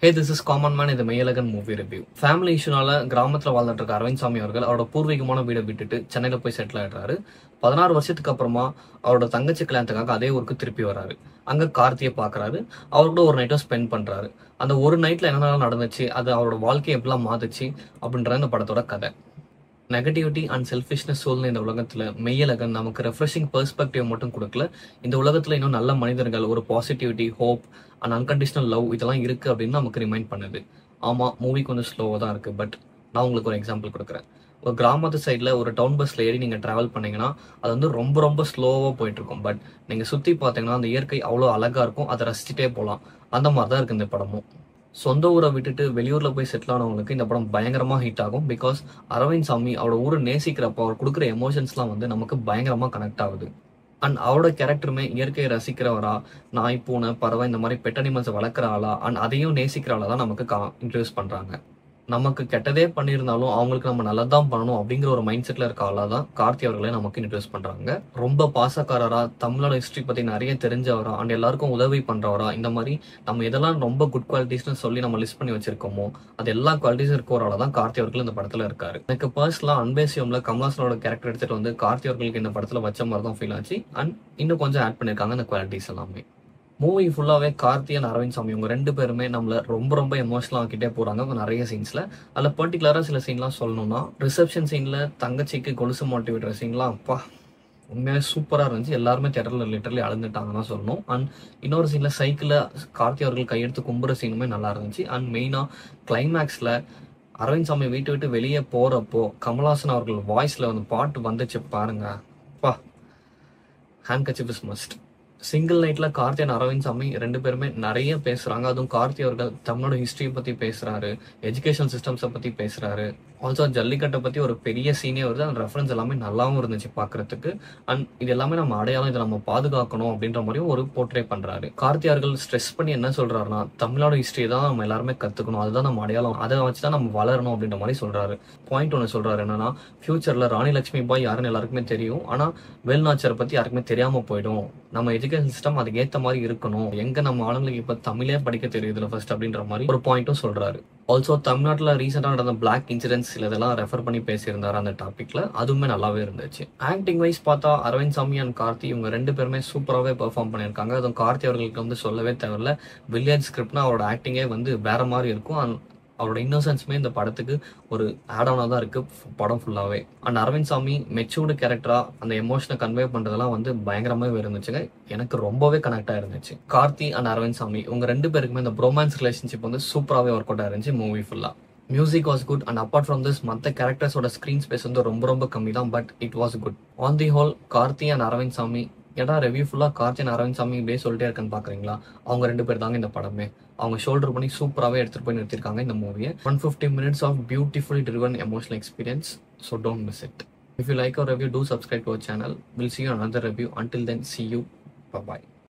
Hey, this is Common Man in the Mayalagan movie review. Family issue-னால கிராமத்துல வாழ்ந்துட்டு இருக்க அரவிந்த் சாமி அவர்கள் அவரோட பூர்வீகமான வீடை விட்டுட்டு சென்னையில போய் செட்டில் ஆயிடுறாரு. 16 வருஷத்துக்கு அப்புறமா அவரோட தங்கச்சி கல்யாணத்துக்காக அதே ஊருக்கு திருப்பி வராரு. அங்க கார்த்தியை பாக்குறாரு. அவரோட ஒரு நைட்டை ஸ்பெண்ட் பண்றாரு. அந்த ஒரு நைட்ல என்னென்ன நடந்துச்சு, அது அவரோட வாழ்க்கையை எப்படிலாம் மாத்துச்சு அப்படின்ற இந்த படத்தோட கதை. நெகட்டிவிட்டி அண்ட் செல்ஃபிஷ்னஸ் சூழ்நிலை இந்த உலகத்துல மெய்யழகன் நமக்கு ரெஃப்ரெஷிங் பெர்ஸ்பெக்டிவ் மட்டும் கொடுக்கல. இந்த உலகத்துல இன்னும் நல்ல மனிதர்கள், ஒரு positivity, hope and unconditional love இதெல்லாம் இருக்கு அப்படின்னு நமக்கு ரிமைண்ட் பண்ணுது. ஆமா, மூவி கொஞ்சம் ஸ்லோவா தான் இருக்கு. பட் நான் உங்களுக்கு ஒரு எக்ஸாம்பிள் கொடுக்குறேன். ஒரு கிராமத்து சைட்ல ஒரு டவுன் பஸ்ல ஏறி நீங்க டிராவல் பண்ணீங்கன்னா அது வந்து ரொம்ப ரொம்ப ஸ்லோவா போயிட்டு இருக்கும். பட் நீங்க சுத்தி பாத்தீங்கன்னா அந்த இயற்கை அவ்வளோ அழகா இருக்கும். அதை ரசிச்சுட்டே போகலாம். அந்த மாதிரி தான் இருக்கு இந்த படமும். சொந்த ஊரை விட்டுட்டு வெளியூர்ல போய் செட்டில் ஆனவங்களுக்கு இந்த படம் பயங்கரமா ஹிட் ஆகும். பிகாஸ் அரவிந்த் சாமி அவரோட ஊரை நேசிக்கிறப்ப அவர் கொடுக்குற எமோஷன்ஸ்லாம் வந்து நமக்கு பயங்கரமா கனெக்ட் ஆகுது. அண்ட் அவரோட கேரக்டருமே இயற்கையை ரசிக்கிறவரா, நாய், பூனை, பறவை இந்த மாதிரி பெட் அனிமல்ஸை வளர்க்குற ஆளா அண்ட் அதையும் நேசிக்கிற ஆளா தான் நமக்கு இன்ட்ரடியூஸ் பண்றாங்க. நமக்கு கெட்டதே பண்ணியிருந்தாலும் அவங்களுக்கு நம்ம நல்லதான் பண்ணணும் அப்படிங்கிற ஒரு மைண்ட் செட்ல இருக்க ஆளா தான் கார்த்தி அவர்களே நமக்கு இன்ட்ரடியூஸ் பண்றாங்க. ரொம்ப பாசக்காரரா, தமிழோட ஹிஸ்டரி பத்தி நிறைய தெரிஞ்சவரா அண்ட் எல்லாருக்கும் உதவி பண்றவரா, இந்த மாதிரி நம்ம எதெல்லாம் ரொம்ப குட் குவாலிட்டிஸ்னு சொல்லி நம்ம லிஸ்ட் பண்ணி வச்சிருக்கோமோ அது எல்லா குவாலிட்டிஸும் இருக்கிறவரால தான் கார்த்தி அவர்கள் இந்த படத்துல இருக்காரு. எனக்கு பர்சனலா அன்பேசியம்ல கமல்ஹாசனோட கேரக்டர் எடுத்துட்டு வந்து கார்த்தி அவர்களுக்கு இந்த படத்துல வச்ச மாதிரி தான் ஃபீல் ஆச்சு. அண்ட் இன்னும் கொஞ்சம் ஆட் பண்ணிருக்காங்க இந்த குவாலிட்டிஸ் எல்லாமே. மூவி ஃபுல்லாவே கார்த்தி அண்ட் அரவிந்த் சாமி இவங்க ரெண்டு பேருமே நம்மள ரொம்ப ரொம்ப எமோஷனல் ஆக்கிட்டே போறாங்க நிறைய சீன்ஸ்ல. அதுல பர்டிகுலரா சில சீன்லாம் சொல்லணும்னா, ரிசப்ஷன் சீன்ல தங்கச்சிக்கு கொலுசு மாட்டி விடுற சீன்லாம் அப்பா உண்மையாவே சூப்பரா இருந்துச்சு. எல்லாருமே தியேட்டர்ல லிட்டரலி அழுந்துட்டாங்கன்னு தான் சொல்லணும். அண்ட் இன்னொரு சீன்ல சைக்கிள்ல கார்த்தி அவர்கள் கையெடுத்து கும்புற சீனுமே நல்லா இருந்துச்சு. அண்ட் மெயினா கிளைமேக்ஸ்ல அரவிந்த் சாமி வீட்டை விட்டு வெளியே போறப்போ கமல்ஹாசன் அவர்கள் வாய்ஸ்ல வந்து பாட்டு வந்துச்சு பாருங்க. அப்பா, hand kerchief is must. Single நைட்ல கார்த்தி அண்ட் அரவிந்த் சாமி ரெண்டு பேருமே நிறைய பேசுறாங்க. அதுவும் கார்த்தி அவர்கள் தமிழோட ஹிஸ்டரி பத்தி பேசுறாரு, எஜுகேஷன் சிஸ்டம்ஸை பத்தி பேசுறாரு. ஆல்சோ ஜல்லிக்கட்டை பத்தி ஒரு பெரிய சீனே வருது. அந்த ரெஃபரன்ஸ் எல்லாமே நல்லாவும் இருந்துச்சு பாக்குறதுக்கு. அண்ட் இது எல்லாமே நம்ம அடையாளம், இதை நம்ம பாதுகாக்கணும் அப்படின்ற மாதிரியும் ஒரு போர்ட்ரே பண்றாரு. கார்த்தி அவர்கள் ஸ்ட்ரெஸ் பண்ணி என்ன சொல்றாருன்னா, தமிழோட ஹிஸ்டரி தான் நம்ம எல்லாருமே கத்துக்கணும், அதுதான் நம்ம அடையாளம், அதை வச்சுதான் நம்ம வளரணும் அப்படின்ற மாதிரி சொல்றாரு. பாயிண்ட் ஒன்று சொல்றாரு என்னன்னா, ஃபியூச்சர்ல ராணி லட்சுமி பாய் யாருன்னு எல்லாருக்குமே தெரியும், ஆனா வேல்நாச்சியாரை பத்தி யாருக்குமே தெரியாம போயிடும். நம்ம எஜுகேஷன் சிஸ்டம் அதுக்கு ஏற்ற மாதிரி இருக்கணும். எங்க நம்ம ஆளுங்களுக்கு இப்ப தமிழே படிக்க தெரியுதுல ஃபர்ஸ்ட் அப்படின்ற மாதிரி ஒரு பாயிண்ட்டும் சொல்றாரு. ஆல்சோ தமிழ்நாட்டுல ரீசெண்டா நடந்த பிளாக் இன்சிடென்ட்ஸ் இதெல்லாம் ரெஃபர் பண்ணி பேசியிருந்தாரு அந்த டாபிக்ல. அதுவுமே நல்லாவே இருந்துச்சு. ஆக்டிங் வைஸ் பார்த்தா அரவிந்த் சாமி அண்ட் கார்த்தி இவங்க ரெண்டு பேருமே சூப்பராகவே பெர்ஃபார்ம் பண்ணியிருக்காங்க. அதுவும் கார்த்தி அவர்களுக்கு வந்து சொல்லவே தேவையில்ல. வில்லேஜ் ஸ்கிரிப்ட்னா அவரோட ஆக்டிங்கே வந்து வேற மாதிரி இருக்கும். அவரோட இன்னோசன்ஸுமே இந்த படத்துக்கு ஒரு ஆட் ஆனா தான் இருக்கு படம் ஃபுல்லாவே. அண்ட் அரவிந்த் சாமி மெச்சூர்டு கேரக்டரா அந்த எமோஷனை கன்வே பண்றதெல்லாம் வந்து பயங்கரமாவே இருந்துச்சுங்க. எனக்கு ரொம்பவே கனெக்ட் ஆயிருந்துச்சு. கார்த்தி அண்ட் அரவிந்த் சாமி உங்க ரெண்டு பேருக்குமே இந்த ப்ரோமான்ஸ் ரிலேஷன்ஷிப் வந்து சூப்பராகவே ஒர்க் அவுட் ஆயிருந்துச்சு மூவி ஃபுல்லா. Music was good and apart from this மற்ற கேரக்டர்ஸோட ஸ்கிரீன் ஸ்பேஸ் வந்து ரொம்ப ரொம்ப கம்மி தான். But it was good. On the whole Karthi and Arvind Swamy ஏன்னா ரிவ்யூ ஃபுல்லா கார்த்தி அண்ட் அரவிந்த் சாமி இப்படியே சொல்லிட்டே இருக்கேன்னு பாக்குறீங்களா? அவங்க ரெண்டு பேர் தாங்க இந்த படமே. அவங்க ஷோல்டர் பண்ணி சூப்பராகவே எடுத்துட்டு போய் நிறுத்திருக்காங்க இந்த மூவியை. 150 minutes of beautifully driven emotional experience. So don't miss it. If you like our review, do subscribe to our channel. We'll see you on another review. Until then, see you. Bye bye.